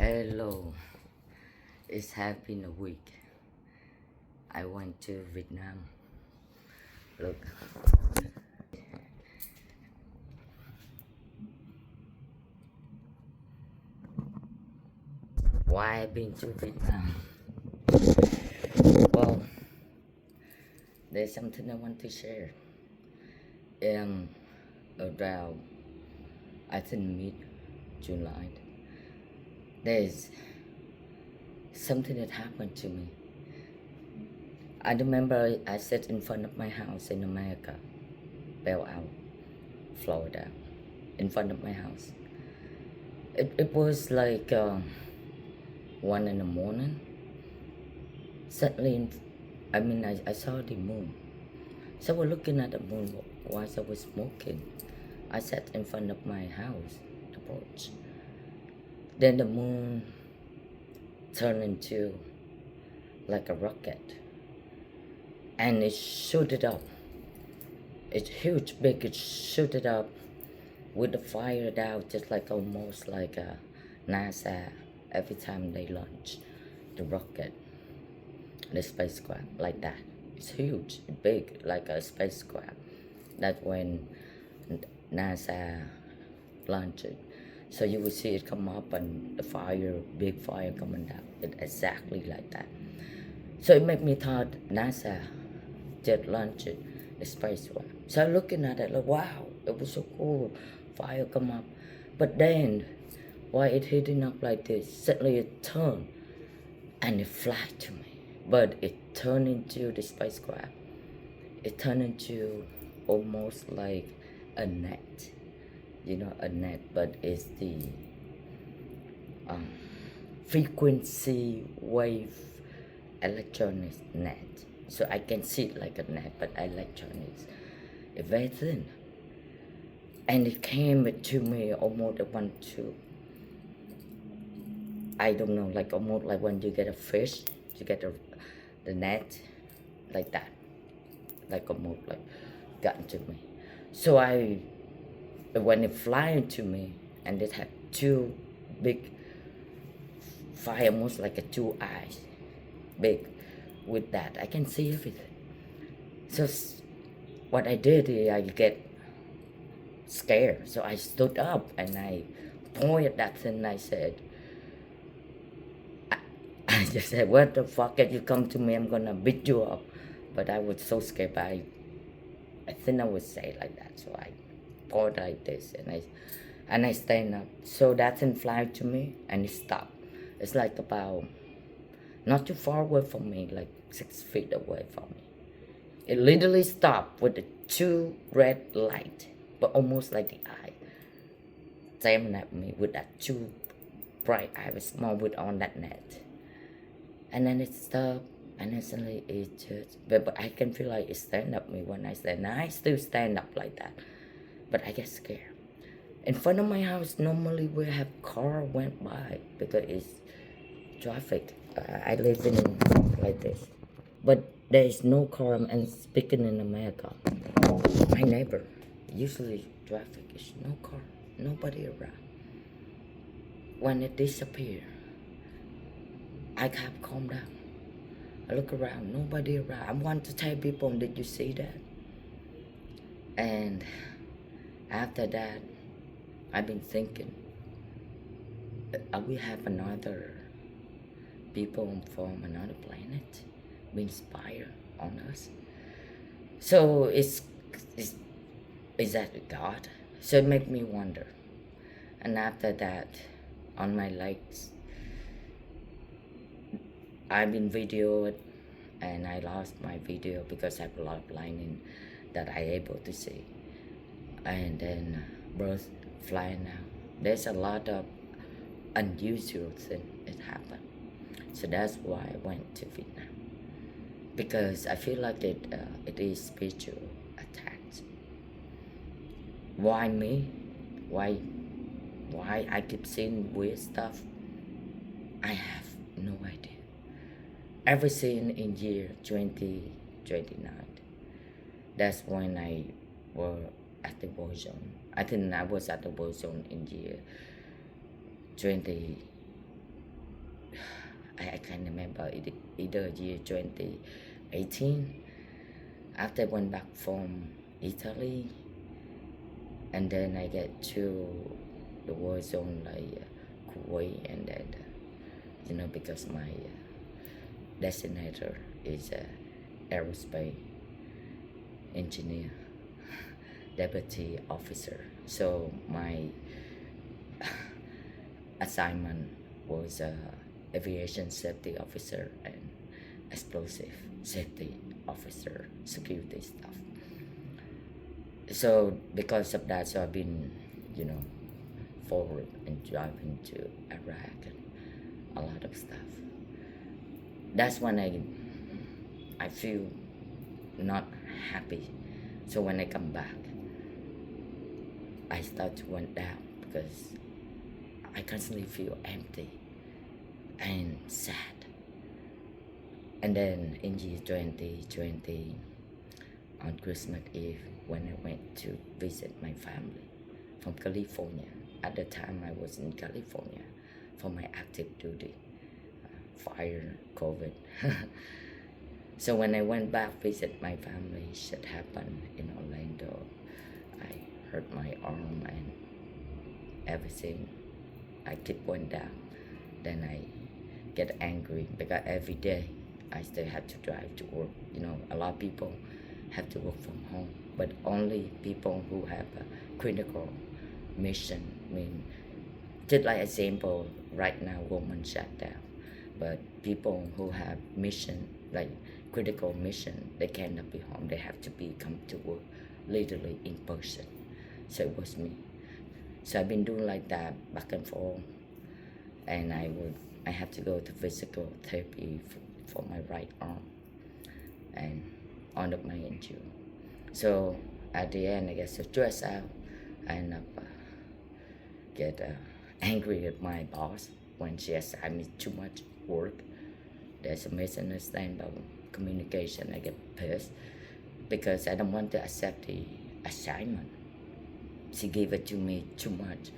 Hello, it has been a week. I went to Vietnam. Look, why I've been to Vietnam? Well, there's something I want to share. In around, I think mid-July, there's something that happened to me. I remember I sat in front of my house in America, Belle Isle, Florida, in front of my house. It was like 1 in the morning. Suddenly, I saw the moon. So I was looking at the moon whilst I was smoking. I sat in front of my house, the porch. Then the moon turned into like a rocket. And it shooted up. It's huge, big, it shooted up with the fire down, just like almost like a NASA every time they launch the rocket, the spacecraft, like that. It's huge, big, like a spacecraft. That's when NASA launched it. So you will see it come up and the fire, big fire coming down. It's exactly like that. So it made me thought NASA just launched it, the spacecraft. So looking at it like, wow, it was so cool. Fire come up. But then, while it hitting up like this, suddenly it turned and it fly to me. But it turned into the spacecraft. It turned into almost like a net. A net, but it's the frequency wave electronics net. So I can see it like a net, but electronics. It's very thin. And it came to me almost I don't know, like almost like when you get a fish, you get the net, like that. Like almost like gotten to me. So when it fly to me, and it had two big fire, almost like a two eyes, big. With that, I can see everything. So what I did is I get scared. So I stood up and I pointed at that thing and I said, I just said, what the fuck, if you come to me, I'm gonna beat you up. But I was so scared, but I think I would say it like that. So I pointed like this and I stand up. So that thing fly to me and it stopped. It's like about not too far away from me, like 6 feet away from me. It literally stopped with the two red light, but almost like the eye, staring at me with that two bright eye with small with on that net. And then it stopped, and then suddenly it just, but I can feel like it stand up me when I stand. Now I still stand up like that, but I get scared. In front of my house, normally we have car went by because it's traffic. I live in like this, but there is no car. And speaking in America, my neighbor, usually traffic is no car, nobody around. When it disappeared, I have calmed down. I look around, nobody around. I want to tell people, did you see that? And after that, I've been thinking, we have another people from another planet being inspired on us. So is that God? So it made me wonder. And after that, on my legs, I've been videoed and I lost my video because I have a lot of lining that I able to see. And then birds flying out. There's a lot of unusual things that happen. So that's why I went to Vietnam. Because I feel like it is spiritual attacks. Why me? Why I keep seeing weird stuff? I have no idea. Ever since in year 2029, that's when I was at the war zone. I think I was at the war zone in year 20 I can't remember it, either year 2018. After I went back from Italy, and then I get to the war zone like Kuwait, and then because my designator is a aerospace engineer, deputy officer. So my assignment was aviation safety officer and explosive safety officer, security stuff. So because of that, so I've been, forward and driving to Iraq and a lot of stuff. That's when I feel not happy. So when I come back, I start to went down because I constantly feel empty and sad. And then in year 2020, on Christmas Eve, when I went to visit my family from California. At the time I was in California for my active duty, fire, COVID. So when I went back visit my family, shit happened in Orlando. I hurt my arm and everything. I keep going down. Then I get angry because every day I still have to drive to work. A lot of people have to work from home, but only people who have a critical mission. Just like example, right now women shut down, but people who have mission, like critical mission, they cannot be home. They have to come to work literally in person. So it was me. So I've been doing like that back and forth, and I have to go to physical therapy for my right arm and on of my injury. So at the end, I get so stressed out. I end up get angry at my boss when she assigned me too much work. There's a misunderstanding about communication. I get pissed because I don't want to accept the assignment. She gave it to me too much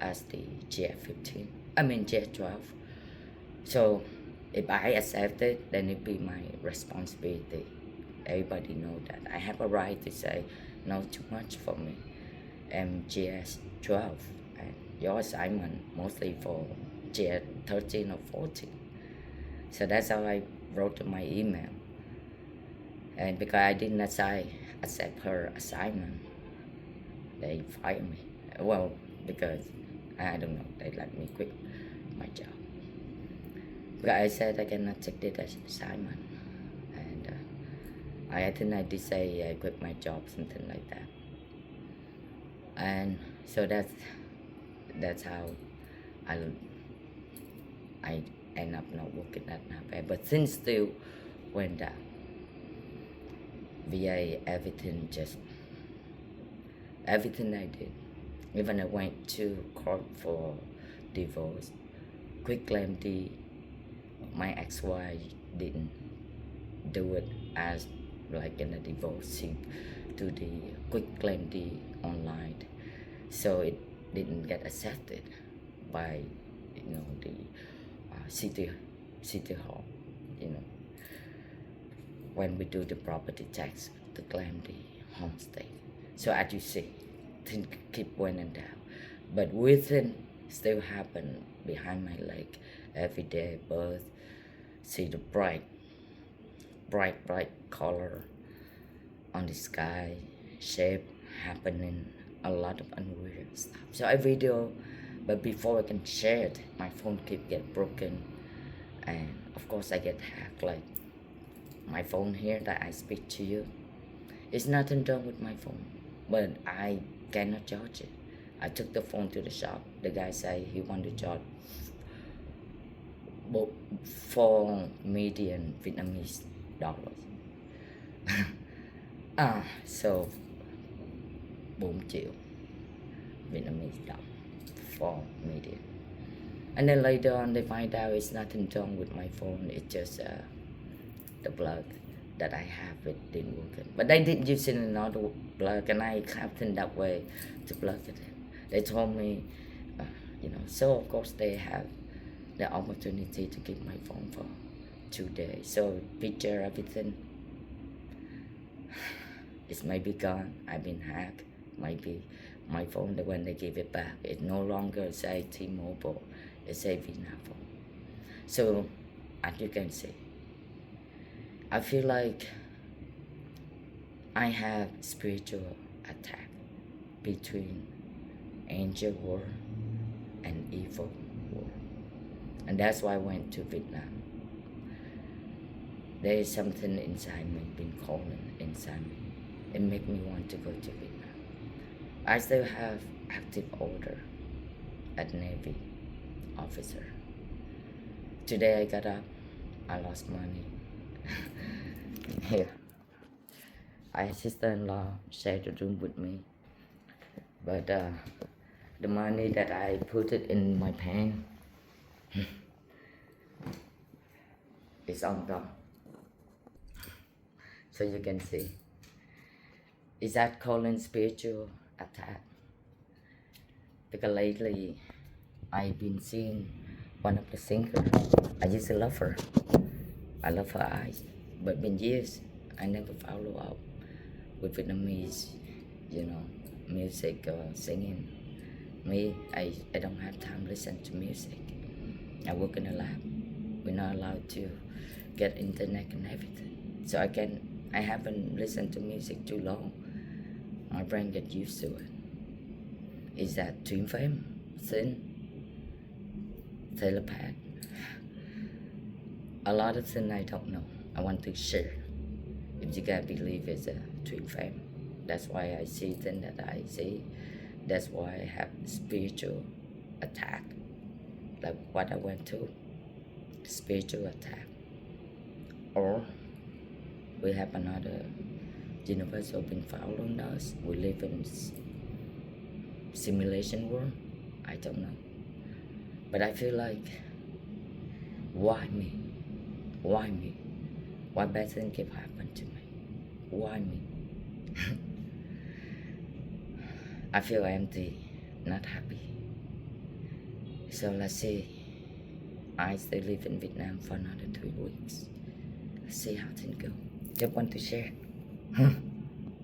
as the J12. So if I accept it, then it be my responsibility. Everybody know that. I have a right to say no too much for me. GS12 and your assignment mostly for GS13 or 14. So that's how I wrote in my email. And because I didn't accept her assignment, they fired me. Well, because I don't know, they let me quit my job. Because I said I cannot take this assignment. And I think I did say I quit my job, something like that. And so that's how I end up not working at NAPA. But things still went down. VA, everything I did. Even I went to court for divorce. Quick claim deed. My ex-wife didn't do it as like in a divorce. She do the quick claim deed online, so it didn't get accepted by the city hall. When we do the property tax to claim the homestay. So as you see, things keep going down, but within still happen behind my leg every day. Birds, see the bright color on the sky, shape happening, a lot of unreal stuff. So I video, but before I can share it, my phone keep get broken, and of course I get hacked. Like my phone here that I speak to you, it's nothing wrong with my phone, but I cannot charge it. I took the phone to the shop. The guy said he wanted to charge 4 million Vietnamese dollars. So 4 triệu Vietnamese dollars, 4 million. And then later on they find out it's nothing wrong with my phone. It's just the plug that I have, it didn't work. But they didn't use another plug, and I have in that way to plug it in. They told me, so of course they have the opportunity to keep my phone for 2 days. So picture everything. It's maybe gone. I've been hacked. Maybe my phone, when they give it back, it no longer say T-Mobile. It say Vietnam phone. So as you can see, I feel like I have spiritual attack between angel world and evil world. And that's why I went to Vietnam. There is something inside me, been calling inside me. It made me want to go to Vietnam. I still have active order at Navy officer. Today I got up, I lost money. Here, I sister-in-law shared the room with me, but the money that I put it in my pen is all gone. So you can see, is that calling spiritual attack? Because lately I've been seeing one of the singers. I used to love her. I love her eyes, but been years I never follow up with Vietnamese, music or singing. Me, I don't have time to listen to music. I work in a lab. We're not allowed to get internet and everything. So I haven't listened to music too long. My brain get used to it. Is that Twinflames? Thin? Telepath? A lot of things I don't know. I want to share. If you guys believe it's a Twinflames, that's why I see things that I see. That's why I have spiritual attack. Like what I went to. Spiritual attack. Or we have another universal been following us. We live in simulation world. I don't know. But I feel like, why me? Why me? Why bad things keep happening to me? Why me? I feel empty, not happy. So let's see. I still live in Vietnam for another 3 weeks. Let's see how things go. Just want to share.